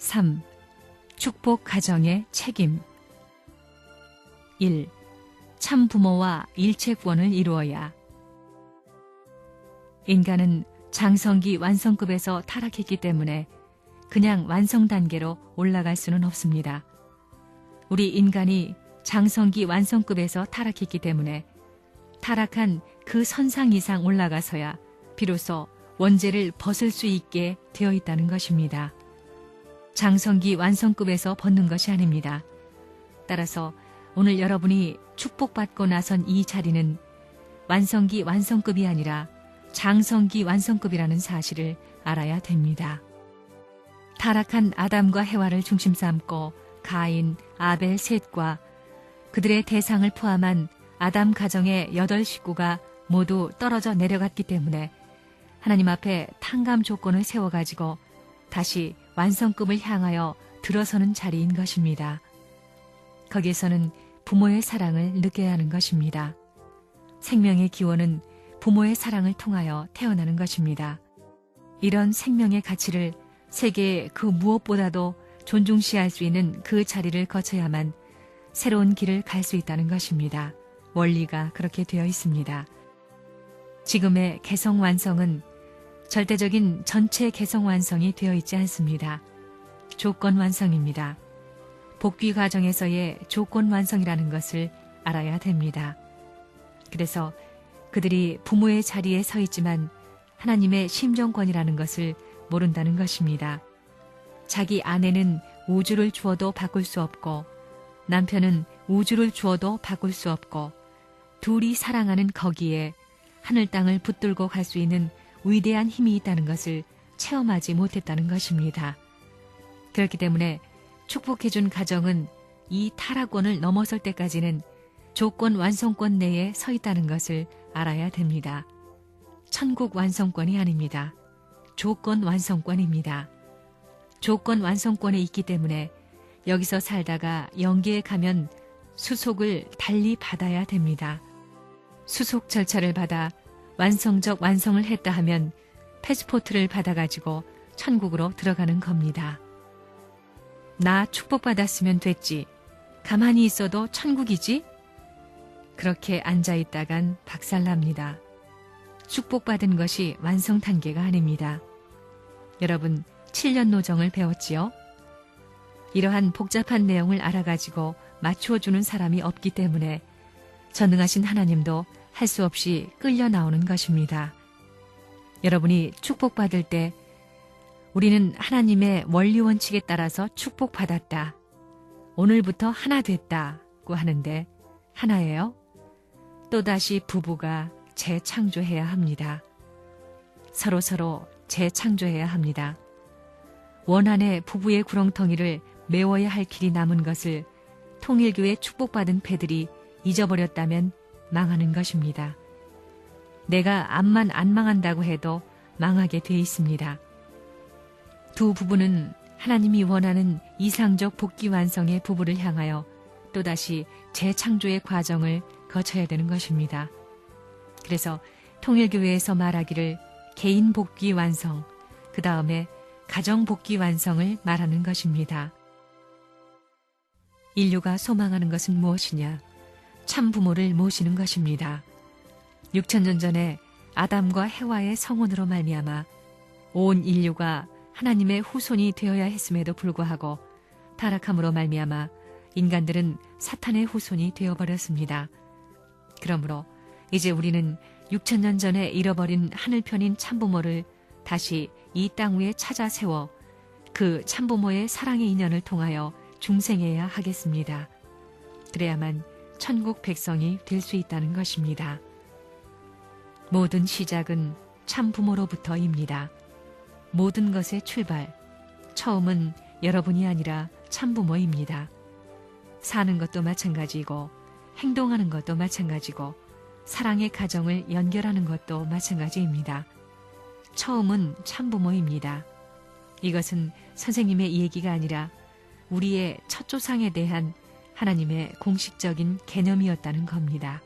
3. 축복 가정의 책임. 1. 참 부모와 일체권을 이루어야. 인간은 장성기 완성급에서 타락했기 때문에 그냥 완성 단계로 올라갈 수는 없습니다. 우리 인간이 장성기 완성급에서 타락했기 때문에 타락한 그 선상 이상 올라가서야 비로소 원죄를 벗을 수 있게 되어 있다는 것입니다. 장성기 완성급에서 벗는 것이 아닙니다. 따라서 오늘 여러분이 축복받고 나선 이 자리는 완성기 완성급이 아니라 장성기 완성급이라는 사실을 알아야 됩니다. 타락한 아담과 해와를 중심 삼고 가인, 아벨, 셋과 그들의 대상을 포함한 아담 가정의 8식구가 모두 떨어져 내려갔기 때문에 하나님 앞에 탕감 조건을 세워가지고 다시 완성급을 향하여 들어서는 자리인 것입니다. 거기에서는 부모의 사랑을 느껴야 하는 것입니다. 생명의 기원은 부모의 사랑을 통하여 태어나는 것입니다. 이런 생명의 가치를 세계의 그 무엇보다도 존중시할 수 있는 그 자리를 거쳐야만 새로운 길을 갈 수 있다는 것입니다. 원리가 그렇게 되어 있습니다. 지금의 개성 완성은 절대적인 전체 개성 완성이 되어 있지 않습니다. 조건 완성입니다. 복귀 과정에서의 조건 완성이라는 것을 알아야 됩니다. 그래서 그들이 부모의 자리에 서 있지만 하나님의 심정권이라는 것을 모른다는 것입니다. 자기 아내는 우주를 주어도 바꿀 수 없고 남편은 우주를 주어도 바꿀 수 없고 둘이 사랑하는 거기에 하늘 땅을 붙들고 갈 수 있는 위대한 힘이 있다는 것을 체험하지 못했다는 것입니다. 그렇기 때문에 축복해준 가정은 이 타락원을 넘어설 때까지는 조건 완성권 내에 서 있다는 것을 알아야 됩니다. 천국 완성권이 아닙니다. 조건 완성권입니다. 조건 완성권에 있기 때문에 여기서 살다가 영계에 가면 수속을 달리 받아야 됩니다. 수속 절차를 받아 완성적 완성을 했다 하면 패스포트를 받아가지고 천국으로 들어가는 겁니다. 나 축복받았으면 됐지. 가만히 있어도 천국이지? 그렇게 앉아있다간 박살납니다. 축복받은 것이 완성 단계가 아닙니다. 여러분 7년 노정을 배웠지요? 이러한 복잡한 내용을 알아가지고 맞추어주는 사람이 없기 때문에 전능하신 하나님도 할 수 없이 끌려 나오는 것입니다. 여러분이 축복받을 때 우리는 하나님의 원리 원칙에 따라서 축복받았다. 오늘부터 하나 됐다고 하는데 하나예요? 또다시 부부가 재창조해야 합니다. 서로 재창조해야 합니다. 원한의 부부의 구렁텅이를 메워야 할 길이 남은 것을 통일교회 축복받은 패들이 잊어버렸다면 망하는 것입니다. 내가 암만 안 망한다고 해도 망하게 돼 있습니다. 두 부부는 하나님이 원하는 이상적 복귀 완성의 부부를 향하여 또다시 재창조의 과정을 거쳐야 되는 것입니다. 그래서 통일교회에서 말하기를 개인 복귀 완성, 그 다음에 가정 복귀 완성을 말하는 것입니다. 인류가 소망하는 것은 무엇이냐? 참 부모를 모시는 것입니다. 6천년 전에 아담과 해와의 성혼으로 말미암아 온 인류가 하나님의 후손이 되어야 했음에도 불구하고 타락함으로 말미암아 인간들은 사탄의 후손이 되어버렸습니다. 그러므로 이제 우리는 6천년 전에 잃어버린 하늘편인 참부모를 다시 이 땅 위에 찾아 세워 그 참부모의 사랑의 인연을 통하여 중생해야 하겠습니다. 그래야만 천국 백성이 될 수 있다는 것입니다. 모든 시작은 참부모로부터입니다. 모든 것의 출발, 처음은 여러분이 아니라 참부모입니다. 사는 것도 마찬가지고 행동하는 것도 마찬가지고 사랑의 가정을 연결하는 것도 마찬가지입니다. 처음은 참부모입니다. 이것은 선생님의 얘기가 아니라 우리의 첫 조상에 대한 하나님의 공식적인 개념이었다는 겁니다.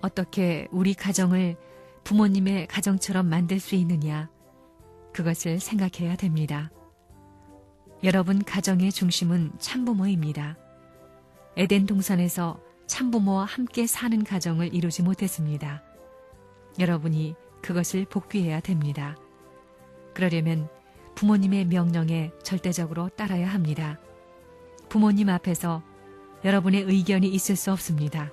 어떻게 우리 가정을 부모님의 가정처럼 만들 수 있느냐? 그것을 생각해야 됩니다. 여러분 가정의 중심은 참부모입니다. 에덴 동산에서 참부모와 함께 사는 가정을 이루지 못했습니다. 여러분이 그것을 복귀해야 됩니다. 그러려면 부모님의 명령에 절대적으로 따라야 합니다. 부모님 앞에서 여러분의 의견이 있을 수 없습니다.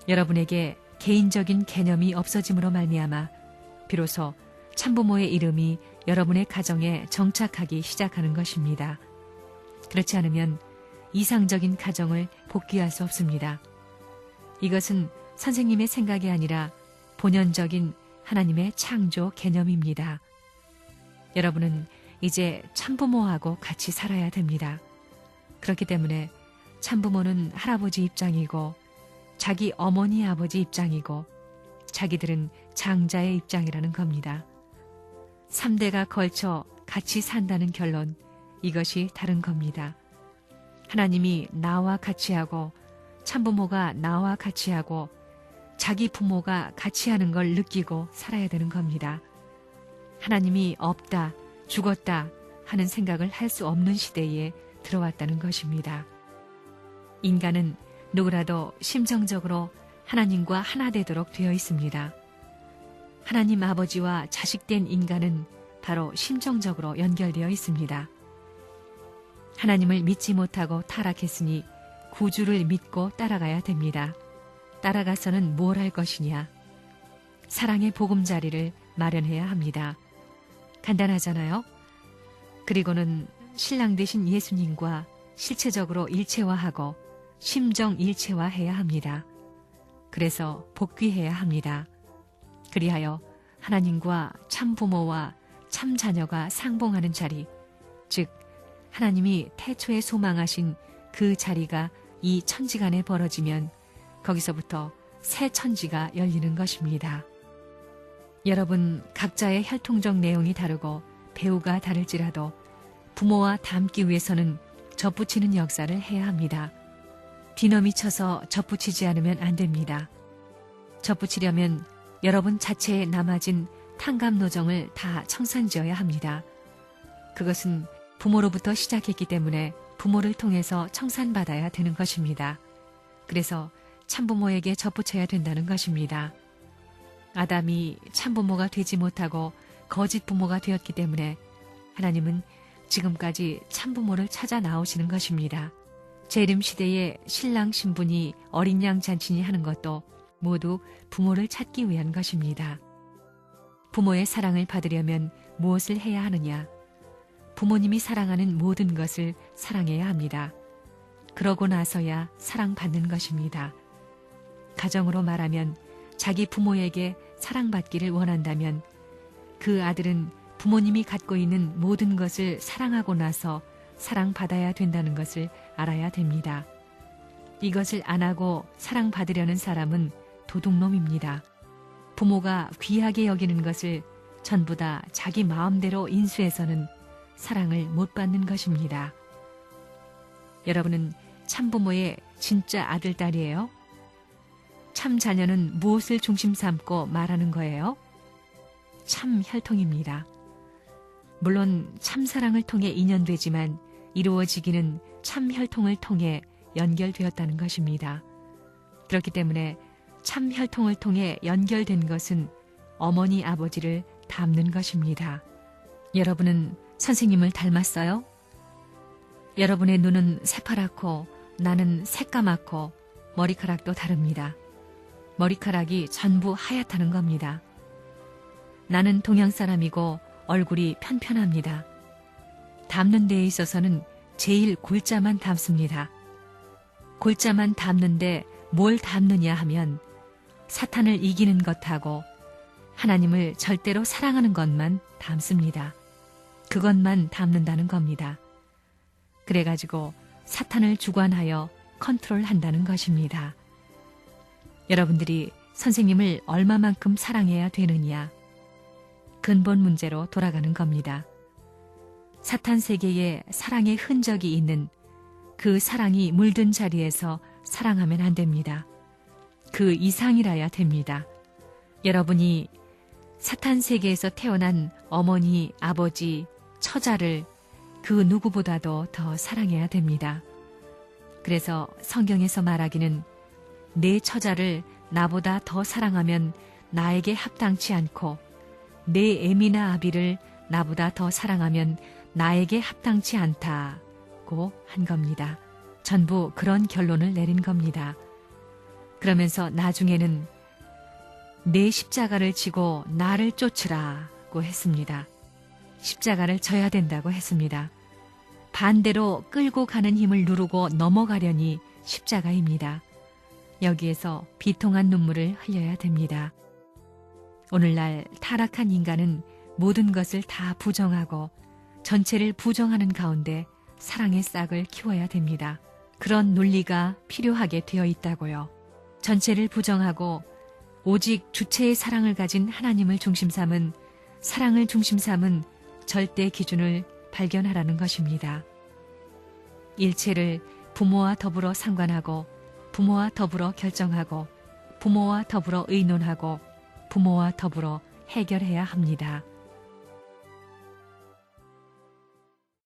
여러분에게 개인적인 개념이 없어짐으로 말미암아 비로소 참부모의 이름이 여러분의 가정에 정착하기 시작하는 것입니다. 그렇지 않으면 이상적인 가정을 복귀할 수 없습니다. 이것은 선생님의 생각이 아니라 본연적인 하나님의 창조 개념입니다. 여러분은 이제 참부모하고 같이 살아야 됩니다. 그렇기 때문에 참부모는 할아버지 입장이고 자기 어머니 아버지 입장이고 자기들은 장자의 입장이라는 겁니다. 3대가 걸쳐 같이 산다는 결론, 이것이 다른 겁니다. 하나님이 나와 같이 하고 참부모가 나와 같이 하고 자기 부모가 같이 하는 걸 느끼고 살아야 되는 겁니다. 하나님이 없다, 죽었다 하는 생각을 할 수 없는 시대에 들어왔다는 것입니다. 인간은 누구라도 심정적으로 하나님과 하나 되도록 되어 있습니다. 하나님 아버지와 자식된 인간은 바로 심정적으로 연결되어 있습니다. 하나님을 믿지 못하고 타락했으니 구주를 믿고 따라가야 됩니다. 따라가서는 뭘 할 것이냐? 사랑의 보금자리를 마련해야 합니다. 간단하잖아요? 그리고는 신랑 되신 예수님과 실체적으로 일체화하고 심정 일체화해야 합니다. 그래서 복귀해야 합니다. 그리하여 하나님과 참 부모와 참 자녀가 상봉하는 자리, 즉 하나님이 태초에 소망하신 그 자리가 이 천지간에 벌어지면 거기서부터 새 천지가 열리는 것입니다. 여러분 각자의 혈통적 내용이 다르고 배우가 다를지라도 부모와 닮기 위해서는 접붙이는 역사를 해야 합니다. 뒤넘이 쳐서 접붙이지 않으면 안 됩니다. 접붙이려면 여러분 자체에 남아진 탕감노정을 다 청산지어야 합니다. 그것은 부모로부터 시작했기 때문에 부모를 통해서 청산받아야 되는 것입니다. 그래서 참부모에게 접붙여야 된다는 것입니다. 아담이 참부모가 되지 못하고 거짓 부모가 되었기 때문에 하나님은 지금까지 참부모를 찾아 나오시는 것입니다. 재림시대에 신랑 신부니 어린 양 잔치니 하는 것도 모두 부모를 찾기 위한 것입니다. 부모의 사랑을 받으려면 무엇을 해야 하느냐? 부모님이 사랑하는 모든 것을 사랑해야 합니다. 그러고 나서야 사랑받는 것입니다. 가정으로 말하면 자기 부모에게 사랑받기를 원한다면 그 아들은 부모님이 갖고 있는 모든 것을 사랑하고 나서 사랑받아야 된다는 것을 알아야 됩니다. 이것을 안 하고 사랑받으려는 사람은 도둑놈입니다. 부모가 귀하게 여기는 것을 전부 다 자기 마음대로 인수해서는 사랑을 못 받는 것입니다. 여러분은 참부모의 진짜 아들, 딸이에요? 참 자녀는 무엇을 중심 삼고 말하는 거예요? 참 혈통입니다. 물론 참사랑을 통해 인연되지만 이루어지기는 참 혈통을 통해 연결되었다는 것입니다. 그렇기 때문에 참 혈통을 통해 연결된 것은 어머니 아버지를 닮는 것입니다. 여러분은 선생님을 닮았어요? 여러분의 눈은 새파랗고 나는 새까맣고 머리카락도 다릅니다. 머리카락이 전부 하얗다는 겁니다. 나는 동양 사람이고 얼굴이 편편합니다. 닮는 데에 있어서는 제일 골자만 닮습니다. 골자만 닮는데 뭘 닮느냐 하면 사탄을 이기는 것하고 하나님을 절대로 사랑하는 것만 닮습니다. 그것만 닮는다는 겁니다. 그래가지고 사탄을 주관하여 컨트롤한다는 것입니다. 여러분들이 선생님을 얼마만큼 사랑해야 되느냐? 근본 문제로 돌아가는 겁니다. 사탄 세계에 사랑의 흔적이 있는 그 사랑이 물든 자리에서 사랑하면 안 됩니다. 그 이상이라야 됩니다. 여러분이 사탄 세계에서 태어난 어머니, 아버지, 처자를 그 누구보다도 더 사랑해야 됩니다. 그래서 성경에서 말하기는 내 처자를 나보다 더 사랑하면 나에게 합당치 않고 내 애미나 아비를 나보다 더 사랑하면 나에게 합당치 않다고 한 겁니다. 전부 그런 결론을 내린 겁니다. 그러면서 나중에는 내 십자가를 지고 나를 쫓으라고 했습니다. 십자가를 져야 된다고 했습니다. 반대로 끌고 가는 힘을 누르고 넘어가려니 십자가입니다. 여기에서 비통한 눈물을 흘려야 됩니다. 오늘날 타락한 인간은 모든 것을 다 부정하고 전체를 부정하는 가운데 사랑의 싹을 키워야 됩니다. 그런 논리가 필요하게 되어 있다고요. 전체를 부정하고 오직 주체의 사랑을 가진 하나님을 중심 삼은 사랑을 중심 삼은 절대 기준을 발견하라는 것입니다. 일체를 부모와 더불어 상관하고 부모와 더불어 결정하고 부모와 더불어 의논하고 부모와 더불어 해결해야 합니다.